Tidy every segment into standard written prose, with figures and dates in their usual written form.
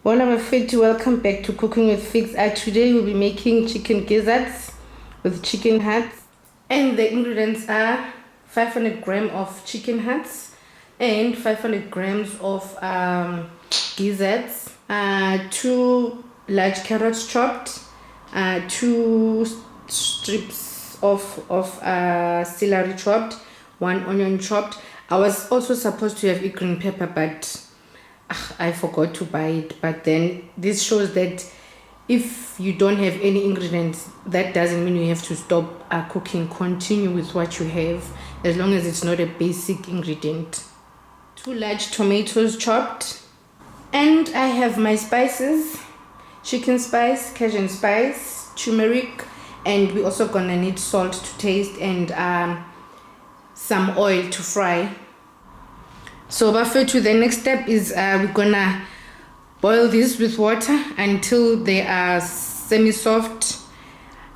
Well, I'm afraid welcome back to Cooking with Figs. Today we'll be making chicken gizzards with chicken hearts, and the ingredients are 500 grams of chicken hearts and 500 grams of gizzards, 2 large carrots chopped, 2 strips of celery chopped, 1 onion chopped. I was also supposed to have green pepper, but I forgot to buy it. But then this shows that if you don't have any ingredients, that doesn't mean you have to stop cooking. Continue with what you have, as long as it's not a basic ingredient. 2 large tomatoes chopped, and I have my spices: chicken spice, Cajun spice, tumeric, and we're also gonna need salt to taste, and some oil to fry. So to the next step is we're gonna boil this with water until they are semi-soft.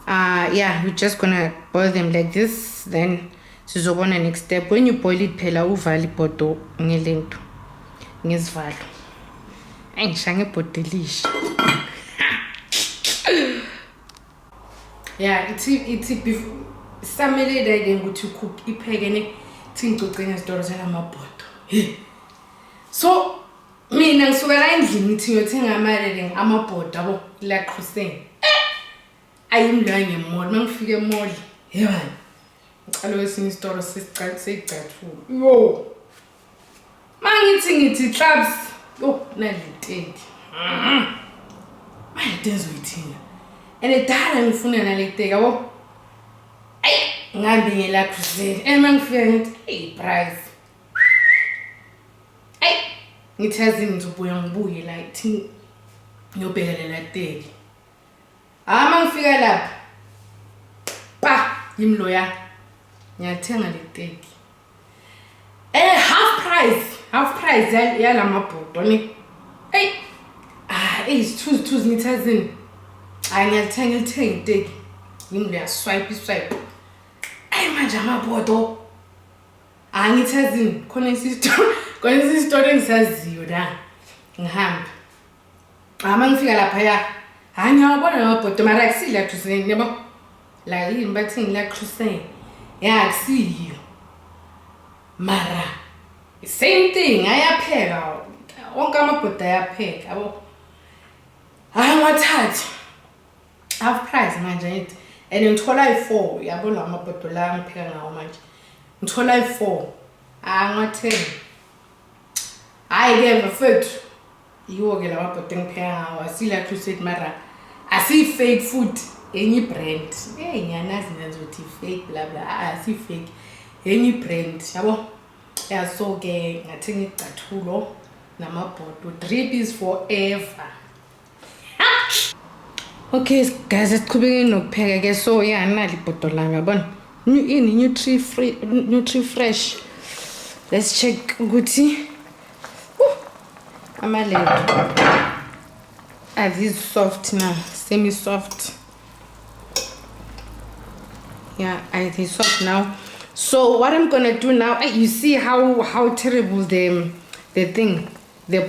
We're just gonna boil them like this. Then sizobona next step. When you boil it, phela uvale ibhodo ngelento ngesivalo. Ayishange ibhodo elihle. It's beef samele ke ukuthi cook iphekene thingicocela isitoro selamabhodo. So mina ngisuka la endlini ngithi ngiyothenga amabhodo abo la Cajun. Ayimlwa ngemall, mangifika emall yebani ngicala kwesinye isitoro sesicathula. Yo mangithi clubs naliteki mayitenzo yithina ene dala ngifuna naliteki yabo. Ngihambe ngela Cajun and mangifika ngithi price ngithazi ngizobuya ngibuye la ithi ngiyobhekelela teki. Mangifika lapha yimloya ngiyathenga le teki half price yala mabhodo ne izithuzi ngithazini ngiyalithenga iteki ngimloya swipe manje amabhodo ngithazini khona isisitoro engisaziyo la ngihamba. Mangifika lapha ngiyabona amabhodo mara akusila Cajun yabo la yini bathi ngila Cajun akusiyo mara same thing. Ayapheka wonke amabhodo ayapheka yabo. Ngwathatha half price manje and ngithola i4 yabo la mabhodo la ngipheka ngawo manje ngithola i4 ngwathenga. Ke mfethu yiwo ke la mabhodo engipheka ngawo asila Cajun mara asi fake food enye brand. Ngiyanazi nazothi fake bla bla asi fake enye brand yabo. So ke ngathenga icathulo namabhodo. Drip is forever. Okay guys, siqhubekeni nokupheka ke. So nali ibhodo la ngiyabona nutri fresh. Let's check ukuthi amalethu are these soft now, semi soft. Are they soft now? So what I'm gonna do now, you see how terrible the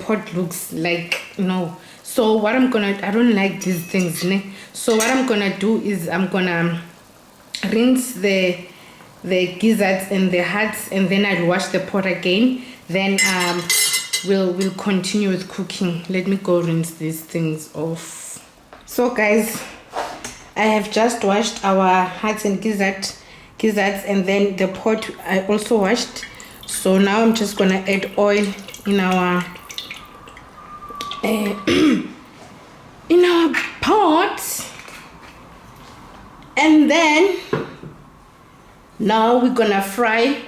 pot looks like. No, so what I don't like these things ne? So what I'm gonna do is I'm gonna rinse the gizzards and the hearts, and then I'll wash the pot again. Then we'll continue with cooking. Let me go rinse these things off. So guys, I have just washed our hearts and gizzards, and then the pot I also washed. So now I'm just gonna add oil in our in our pot, and then now we're gonna fry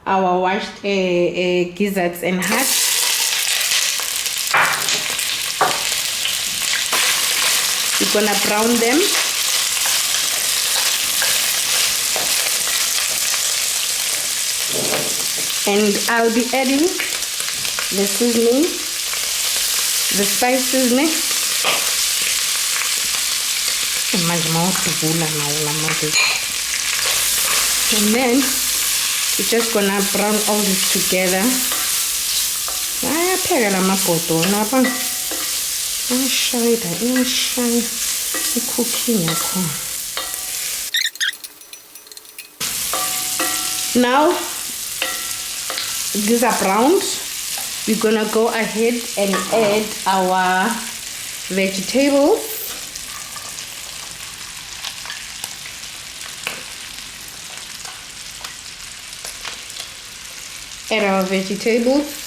our washed gizzards and hearts. We're gonna brown them. And I'll be adding the seasoning, the spices next. And then we're just gonna brown all this together. iyashaya cooking yakho. Now these are browned. We're gonna go ahead and add our vegetables. Add our vegetables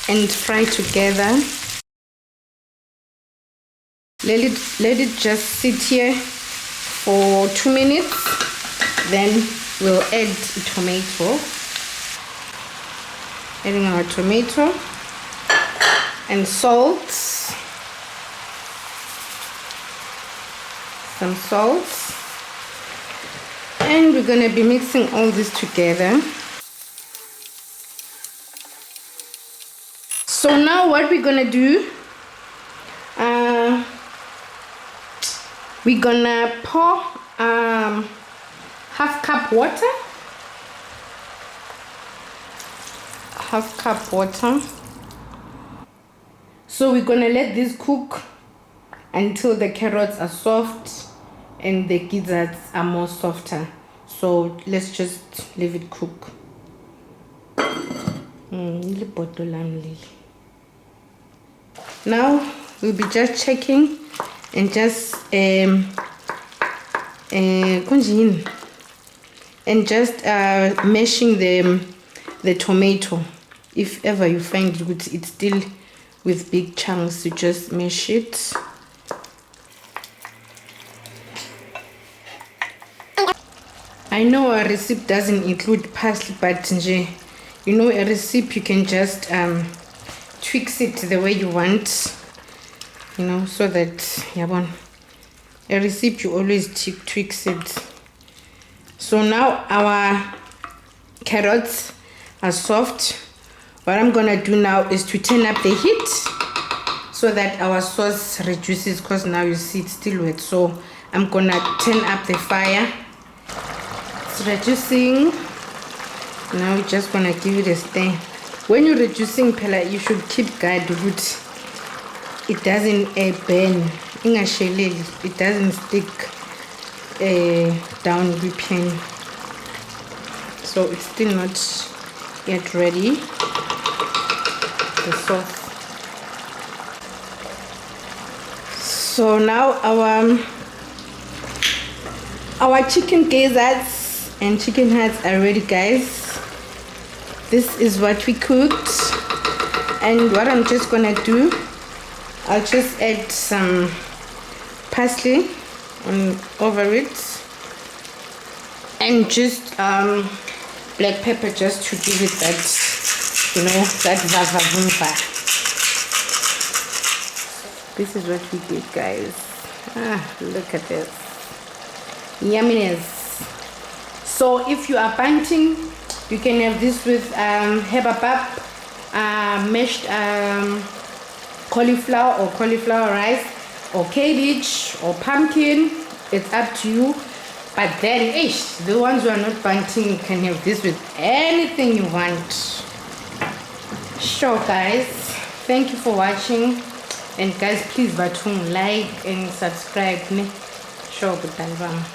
and fry together. Let it just sit here for 2 minutes. Then we'll add tomato. Adding our tomato and salt. Some salt. And we're going to be mixing all this together. So now what we're going to do, we're going to pour half cup water. Half cup water. So we're going to let this cook until the carrots are soft and the gizzards are more softer. So let's just leave it cook. Now we'll be just checking and just mashing the tomato. If ever you find it's still with big chunks, you just mash it. I know a recipe doesn't include parsley, but you know, a recipe you can just tweak it the way you want, you know, so that a recipe you always tweak it. So now our carrots are soft. What I'm gonna do now is to turn up the heat so that our sauce reduces, because now you see it's still wet. So I'm gonna turn up the fire. It's reducing. Now we're just gonna give it a stir. When you're reducing, you should keep guard with it doesn't burn. It doesn't stick down the pan. So it's still not yet ready. The sauce. So now our chicken gizzards and chicken hearts are ready, guys. This is what we cooked, and what I'm just gonna do, I'll just add some parsley over it, and just black pepper, just to give it that, you know, that vava. This is what we did, guys. Look at this yumminess. So if you are banting, you can have this with herbapap, mashed cauliflower or cauliflower rice, or cabbage or pumpkin. It's up to you. But then, the ones who are not banting, you can have this with anything you want. Sure, guys. Thank you for watching. And guys, please like and subscribe. Sure, good time.